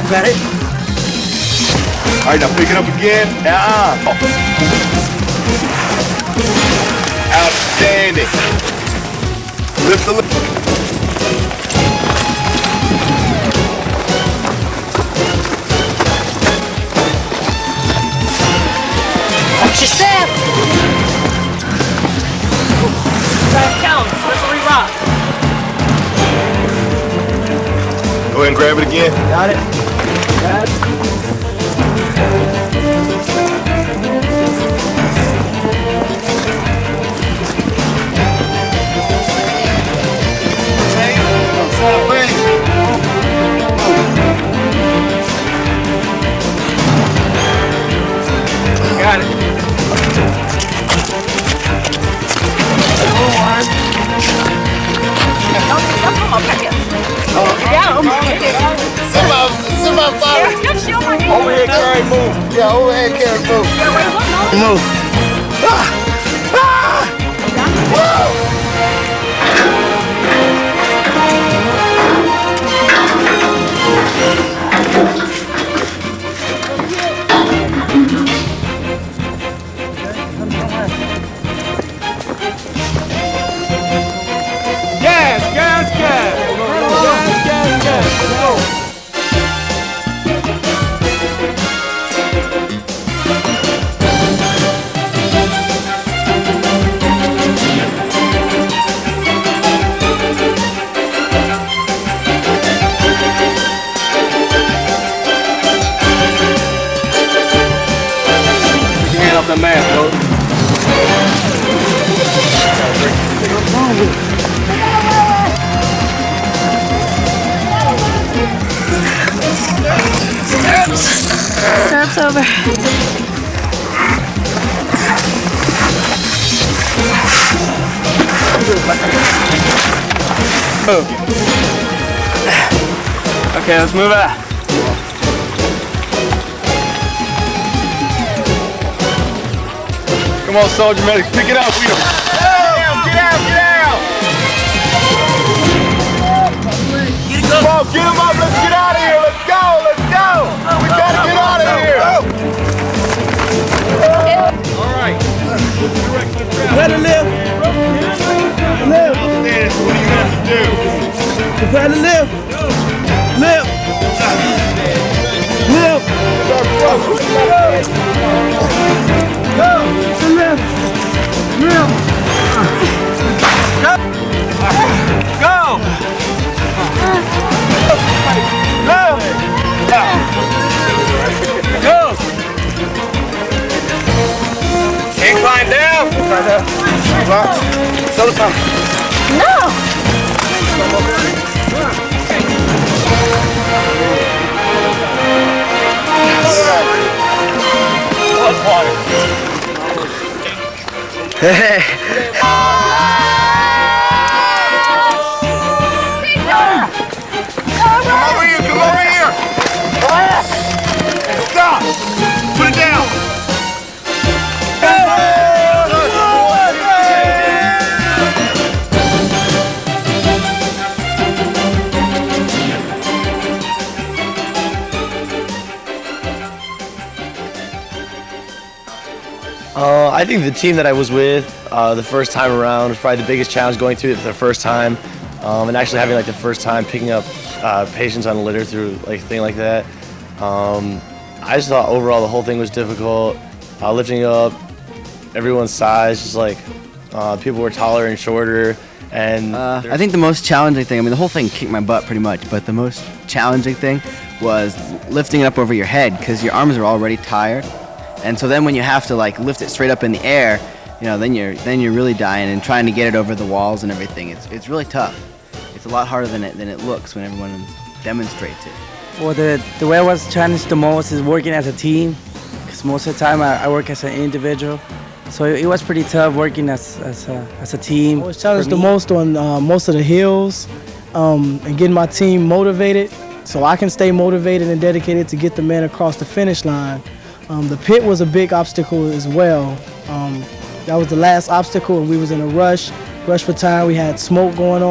got it? All right, now pick it up again. Outstanding. Lift the lift. Watch your step. That counts. Slippery rock. Go ahead and grab it again. Got it. Got it. Got it. Somebody follow. Overhead carry move. Yeah, overhead carry move. Move. Whoa! The man, bro. Straps over. Okay, let's move out. Come on, soldier medic, pick it up. Get out, get out! Come on, get him up, let's get out of here, let's go! We gotta get out of here! All right. Let it live. Live. Dennis, what do you have to do? Prepare to live. Live. Live. Go. Live. Live. Go! Go! Can't climb down. Show some. No! Hey! Come over here! Stop! Put it down! I think the team that I was with the first time around was probably the biggest challenge, going through it for the first time, and actually having like the first time picking up patients on a litter through like a thing like that. I just thought overall the whole thing was difficult. Lifting up everyone's size, just like people were taller and shorter. And I think the most challenging thing, I mean the whole thing kicked my butt pretty much, but the most challenging thing was lifting it up over your head because your arms are already tired. And so then when you have to like lift it straight up in the air, you know, then you're really dying and trying to get it over the walls and everything. It's really tough. It's a lot harder than it looks when everyone demonstrates it. Well, the way I was challenged the most is working as a team, because most of the time I work as an individual. So it was pretty tough working as a team. I was challenged the most on most of the hills and getting my team motivated so I can stay motivated and dedicated to get the men across the finish line. The pit was a big obstacle as well. That was the last obstacle, and we was in a rush for time. We had smoke going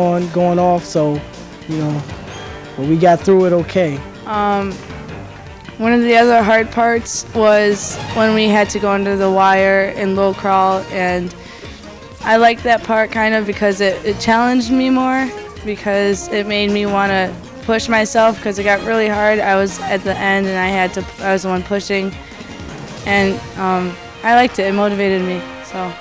off, so, you know, but we got through it okay. One of the other hard parts was when we had to go under the wire in low crawl, and I liked that part kind of because it challenged me more, because it made me want to push myself, because it got really hard. I was at the end and I was the one pushing, and I liked it. It motivated me. So.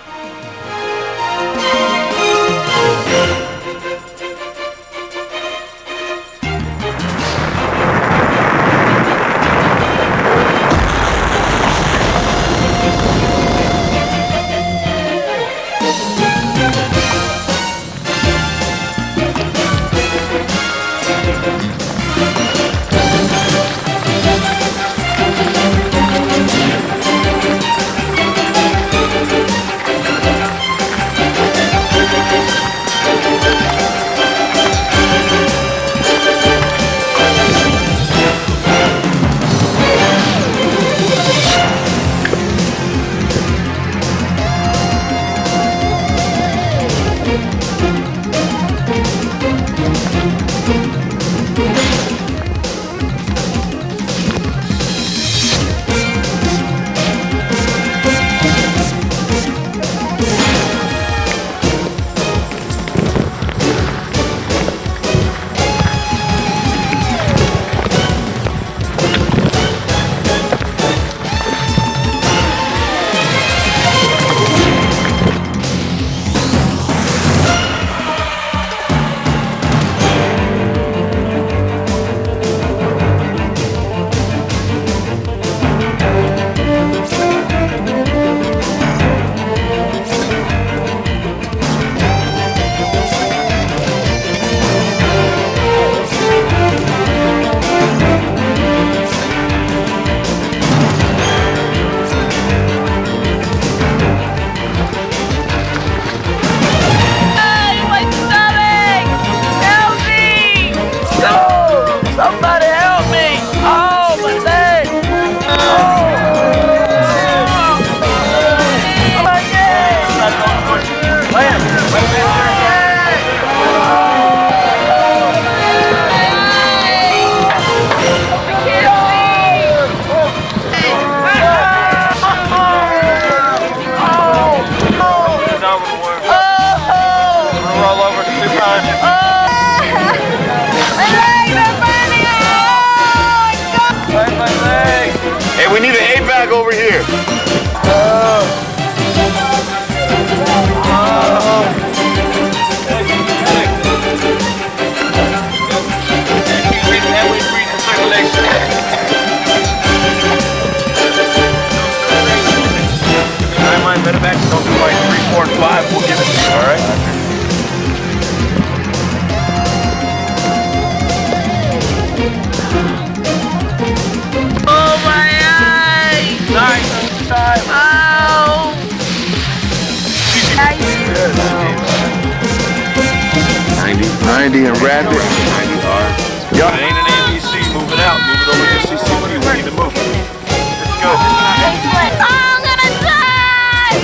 Hey, we need an A-bag over here. Better back, don't do like 3, 4, and 5. We'll give it to you, all right? Oh my eyes! Nice time. Ow! 90 and rapid. 90 are. Yup. It ain't an ABC. Move it out. Move it over to CCP. We need to move. Let's go. I'm gonna die!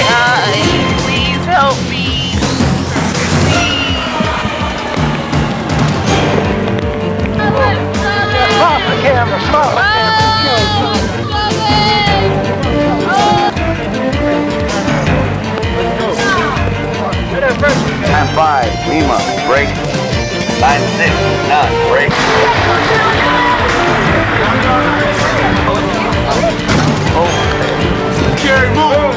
Guys, please help me. Line 5, Lima, break. Line 6, none, break. Jerry, move!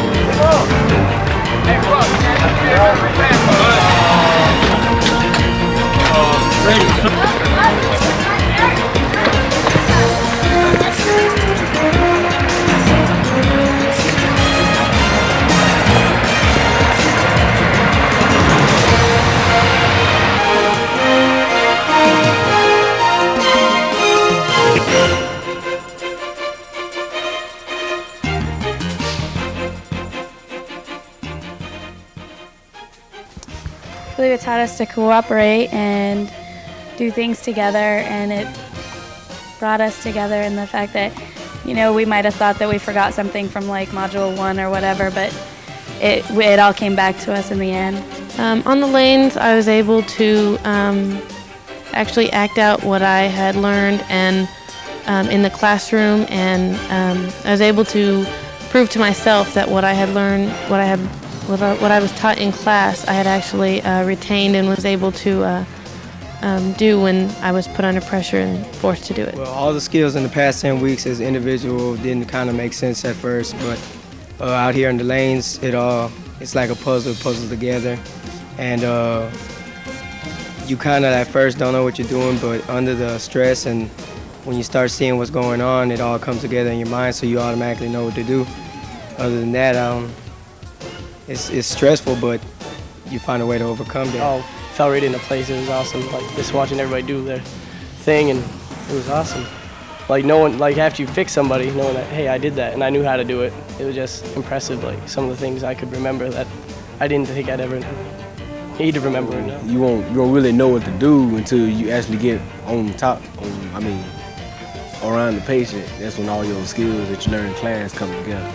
I believe it taught us to cooperate and do things together, and it brought us together in the fact that, you know, we might have thought that we forgot something from like Module 1 or whatever, but it all came back to us in the end. On the lanes, I was able to actually act out what I had learned and in the classroom, and I was able to prove to myself that what I had learned, what I was taught in class, I had actually retained and was able to do when I was put under pressure and forced to do it. Well, all the skills in the past 10 weeks as individual didn't kind of make sense at first, but out here in the lanes, it's like a puzzle together, and you kind of at first don't know what you're doing, but under the stress and when you start seeing what's going on, it all comes together in your mind, so you automatically know what to do. Other than that, it's stressful, but you find a way to overcome that. Oh, fell right into place. It was awesome. Like just watching everybody do their thing, and it was awesome. Like knowing, like after you fix somebody, knowing that, hey, I did that and I knew how to do it. It was just impressive. Like some of the things I could remember that I didn't think I'd ever need to remember. You won't really know what to do until you actually get on top. Around the patient. That's when all your skills that you learn in class come together.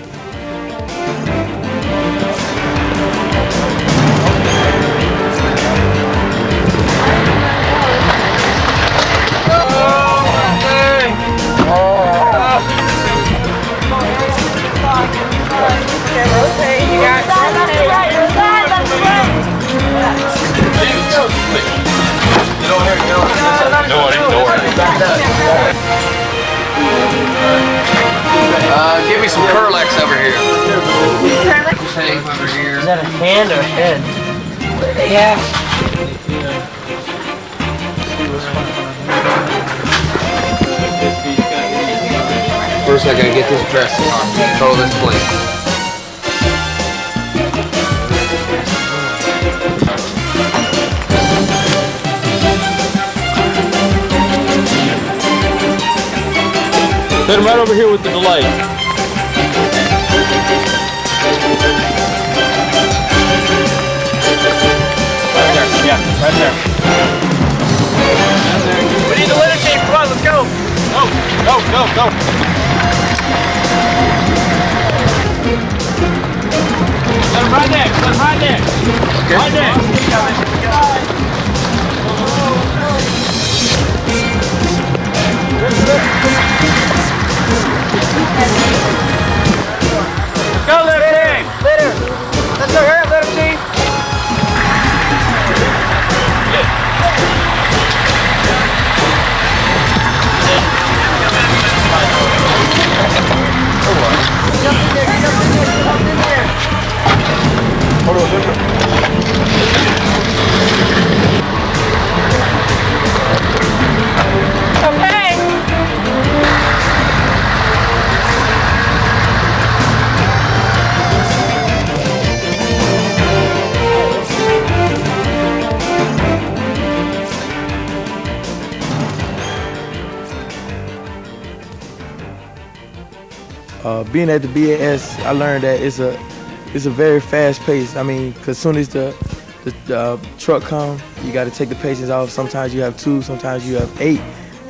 Give me some Curlex over here. Tape over here. Is that a hand or a head? Yeah. First, I gotta get this dressing on. Control this plate. Put him right over here with the delay. Right there, yeah, right there. We need the litter team, come on, let's go. Go. Let him right there, Right there. Go, litter team! Let's go here, litter team! Being at the BAS, I learned that it's a very fast pace. I mean, cause soon as the truck comes, you got to take the patients off. Sometimes you have 2, sometimes you have 8,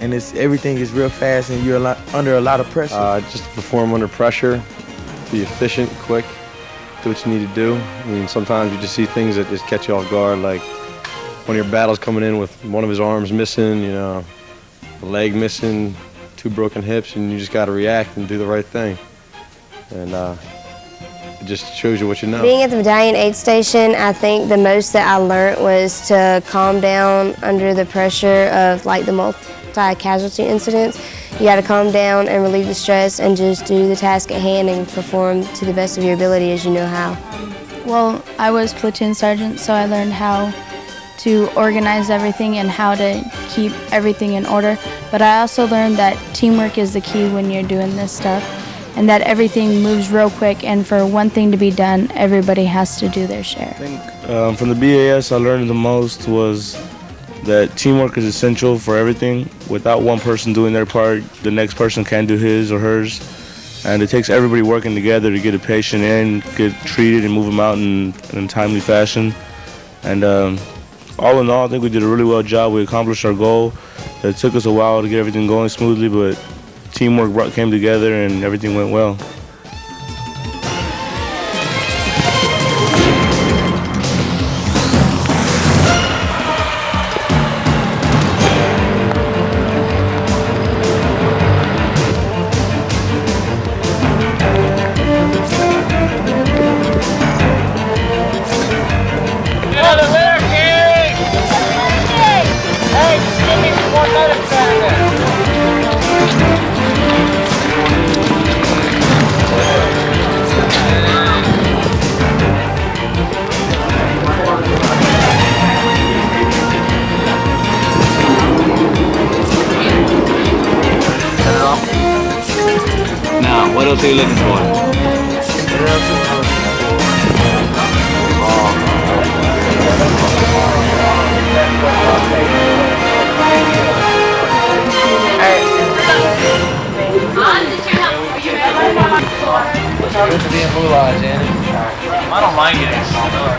and everything is real fast, and you're under a lot of pressure. Just to perform under pressure, be efficient, quick, do what you need to do. I mean, sometimes you just see things that just catch you off guard, like one of your battles coming in with one of his arms missing, a leg missing, 2 broken hips, and you just got to react and do the right thing. And it just shows you what you know. Being at the Medallion Aid Station, I think the most that I learned was to calm down under the pressure of like the multi-casualty incidents. You got to calm down and relieve the stress and just do the task at hand and perform to the best of your ability as you know how. Well, I was platoon sergeant, so I learned how to organize everything and how to keep everything in order. But I also learned that teamwork is the key when you're doing this stuff, and that everything moves real quick, and for one thing to be done, everybody has to do their share. I think from the BAS, I learned the most was that teamwork is essential for everything. Without one person doing their part, the next person can't do his or hers. And it takes everybody working together to get a patient in, get treated, and move them out in a timely fashion. And all in all, I think we did a really well job. We accomplished our goal. It took us a while to get everything going smoothly, but teamwork came together and everything went well. else are you looking for? Good to be in Blue Lodge, Annie. I don't mind getting smaller.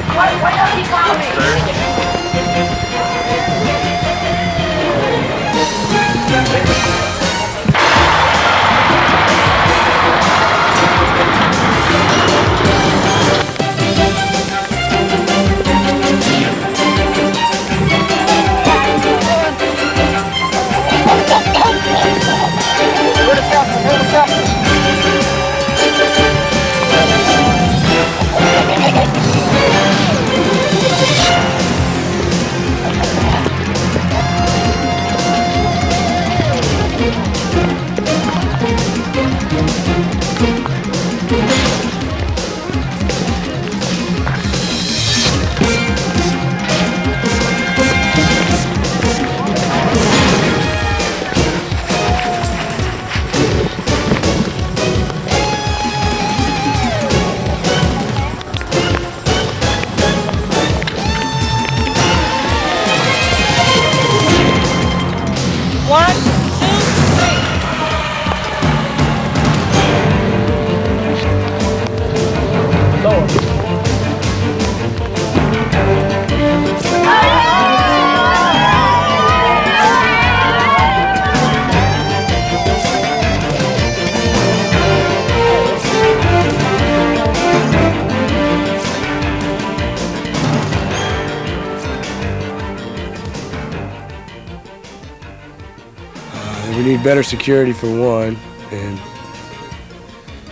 We need better security for one, and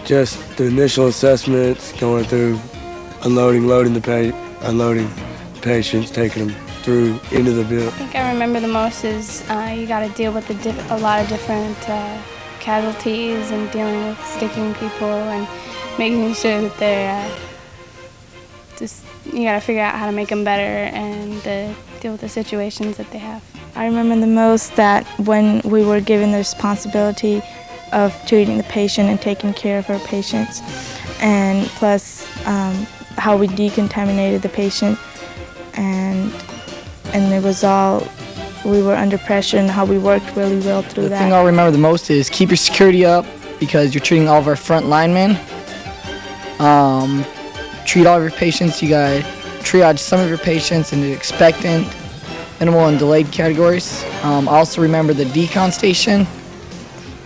just the initial assessments, going through unloading the patients, taking them through into the building. I think I remember the most is you got to deal with a lot of different casualties and dealing with sticking people and making sure that they're you got to figure out how to make them better and deal with the situations that they have. I remember the most that when we were given the responsibility of treating the patient and taking care of our patients, and plus how we decontaminated the patient, and it was all, we were under pressure and how we worked really well through that. The thing I'll remember the most is keep your security up because you're treating all of our front linemen. Treat all of your patients. You gotta triage some of your patients into expectant, minimal, and delayed categories. Also remember the decon station.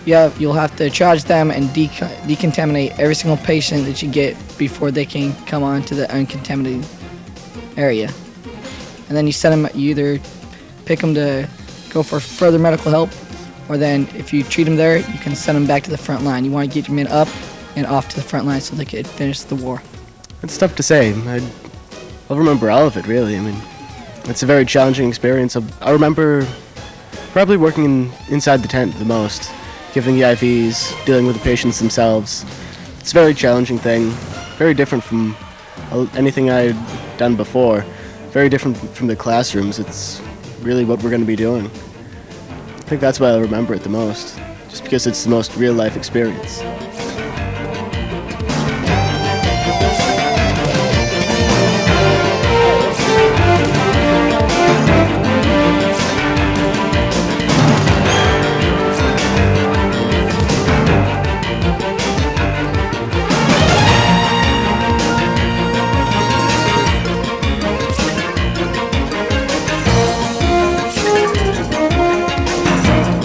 You'll have to triage them and decontaminate every single patient that you get before they can come on to the uncontaminated area. And then you send them, you either pick them to go for further medical help, or then if you treat them there, you can send them back to the front line. You want to get your men up and off to the front line so they could finish the war. It's tough to say. I'll remember all of it, really. I mean, it's a very challenging experience. I remember probably working inside the tent the most, giving the IVs, dealing with the patients themselves. It's a very challenging thing, very different from anything I had done before, very different from the classrooms. It's really what we're going to be doing. I think that's why I remember it the most, just because it's the most real-life experience.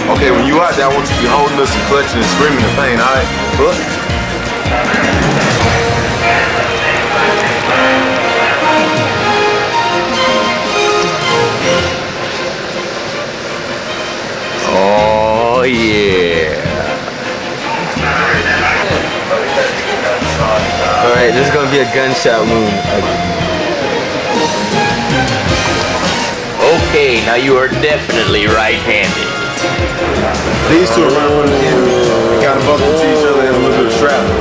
Okay, when you out there, I want you to be holding us and clutching and screaming in pain, all right? Look. Oh, yeah. All right, this is going to be a gunshot wound. Okay, now you are definitely right-handed. These two are running from the enemy. They kind of bump into each other and a little bit of shrapnel.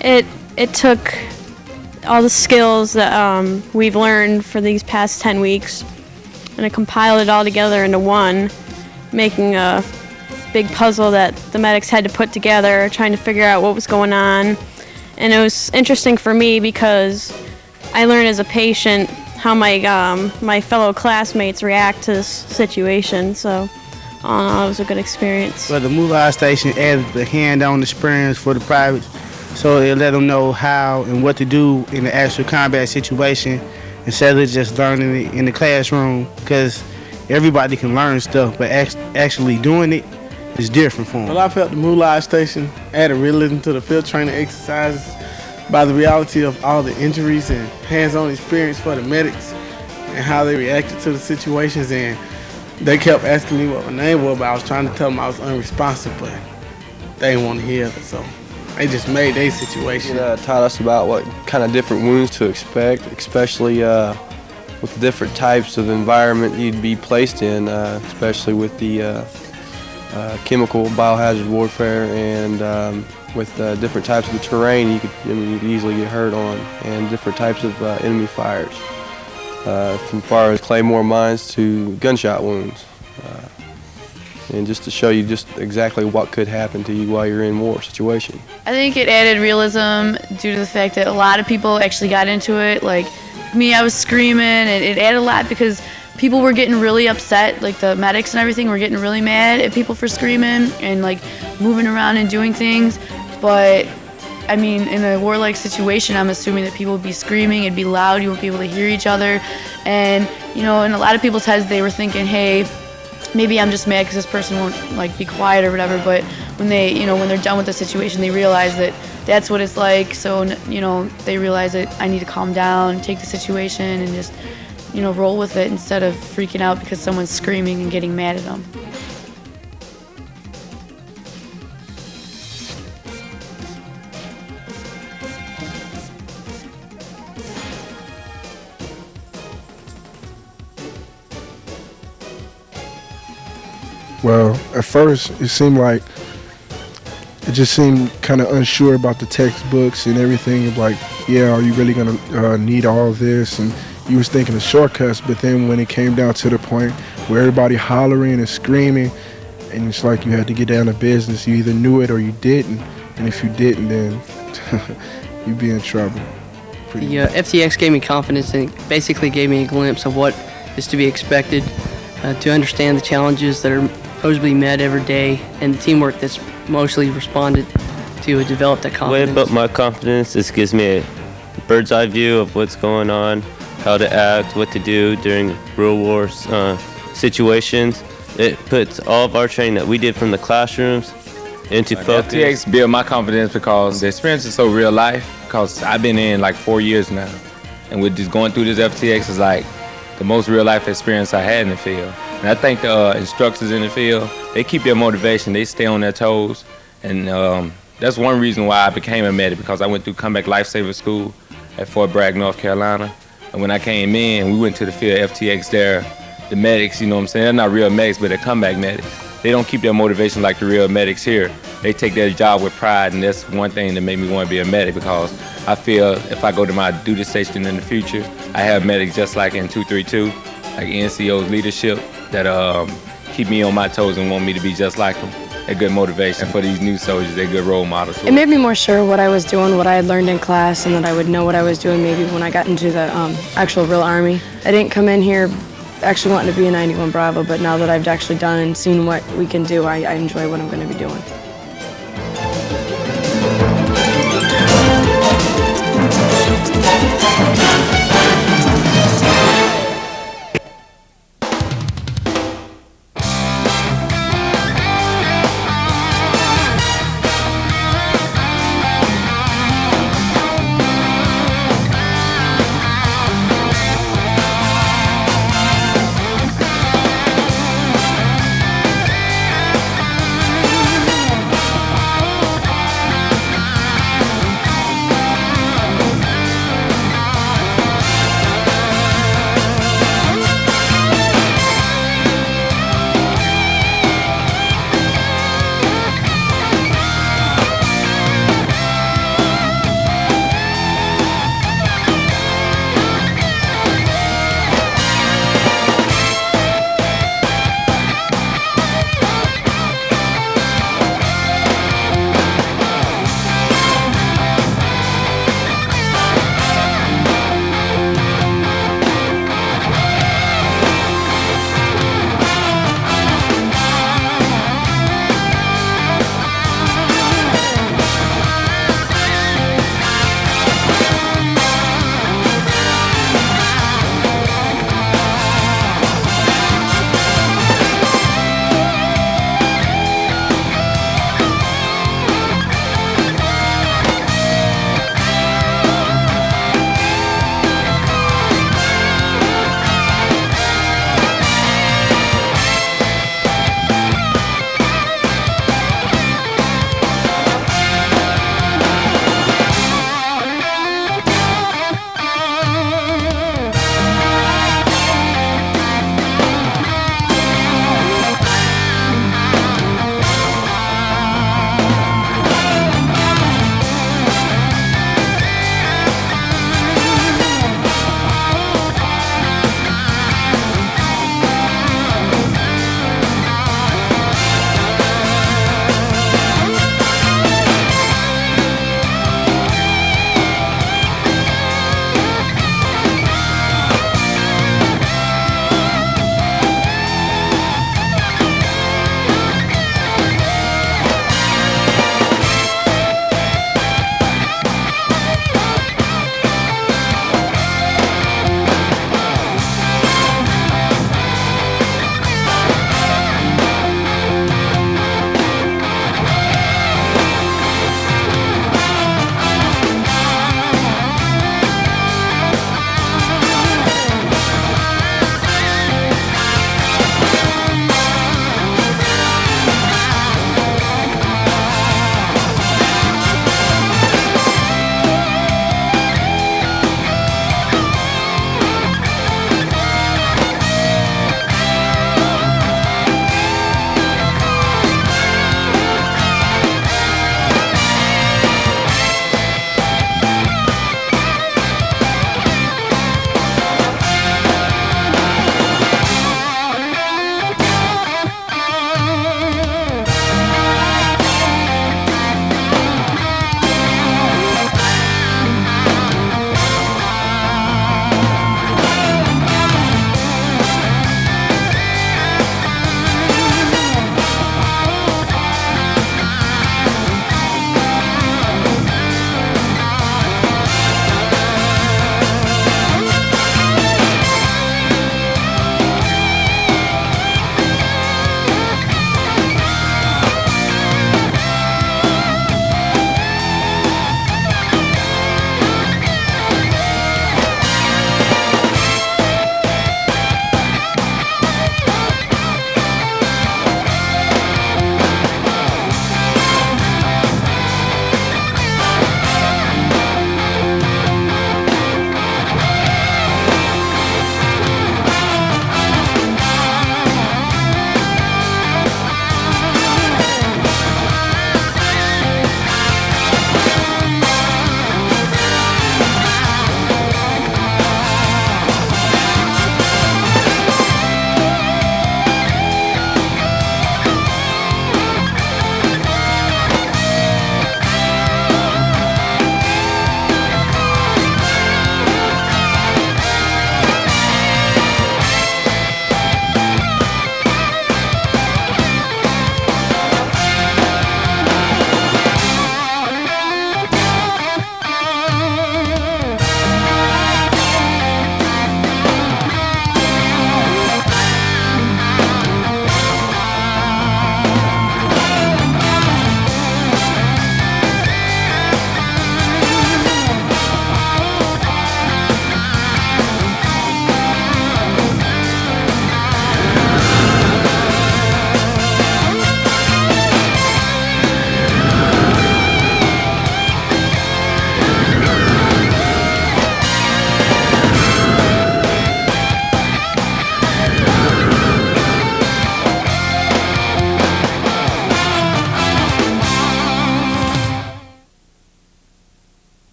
It took all the skills that we've learned for these past 10 weeks, and I compiled it all together into one, making a big puzzle that the medics had to put together, trying to figure out what was going on. And it was interesting for me because I learned as a patient how my fellow classmates react to this situation. So it was a good experience. Well, the Moolah Station added the hand-on experience for the privates, so it let them know how and what to do in the actual combat situation instead of just learning it in the classroom, because everybody can learn stuff, but actually doing it is different for them. Well, I felt the Moolah Station added realism to the field training exercises by the reality of all the injuries and hands-on experience for the medics and how they reacted to the situations. And they kept asking me what my name was, but I was trying to tell them I was unresponsive, but they didn't want to hear it, so they just made their situation. It taught us about what kind of different wounds to expect, especially with the different types of environment you'd be placed in, especially with the chemical biohazard warfare and with different types of the terrain you could easily get hurt on, and different types of enemy fires, from far as claymore mines to gunshot wounds, and just to show you just exactly what could happen to you while you're in war situation. I think it added realism due to the fact that a lot of people actually got into it. Like me, I was screaming, and it added a lot because people were getting really upset, like the medics and everything were getting really mad at people for screaming and like moving around and doing things. But I mean, in a war-like situation, I'm assuming that people would be screaming, it'd be loud, you won't be able to hear each other. And you know, in a lot of people's heads, they were thinking, hey, maybe I'm just mad because this person won't like be quiet or whatever. But when they, you know, when they're done with the situation, they realize that that's what it's like. So, you know, they realize that I need to calm down, take the situation, and just, you know, roll with it instead of freaking out because someone's screaming and getting mad at them. Well, at first it just seemed kind of unsure about the textbooks and everything. Like, yeah, are you really gonna need all of this? And you was thinking of shortcuts, but then when it came down to the point where everybody hollering and screaming, and it's like you had to get down to business. You either knew it or you didn't, and if you didn't, then you'd be in trouble. The FTX gave me confidence and basically gave me a glimpse of what is to be expected, to understand the challenges that are supposedly met every day, and the teamwork that's mostly responded to develop that confidence. The way about my confidence, this gives me a bird's eye view of what's going on, how to act, what to do during real war situations. It puts all of our training that we did from the classrooms into focus. FTX built my confidence because the experience is so real life, because I've been in like 4 years now, and with just going through this FTX is like the most real life experience I had in the field. And I think the instructors in the field, they keep their motivation, they stay on their toes, and that's one reason why I became a medic, because I went through Combat Lifesaver School at Fort Bragg, North Carolina, and when I came in, we went to the field FTX there. The medics, you know what I'm saying, they're not real medics, but they're comeback medics. They don't keep their motivation like the real medics here. They take their job with pride, and that's one thing that made me want to be a medic, because I feel if I go to my duty station in the future, I have medics just like in 232, like NCO's leadership, that keep me on my toes and want me to be just like them. They're good motivation. And for these new soldiers, they're good role models. It made me more sure what I was doing, what I had learned in class, and that I would know what I was doing maybe when I got into the actual real Army. I didn't come in here actually wanting to be a 91 Bravo, but now that I've actually done and seen what we can do, I enjoy what I'm going to be doing.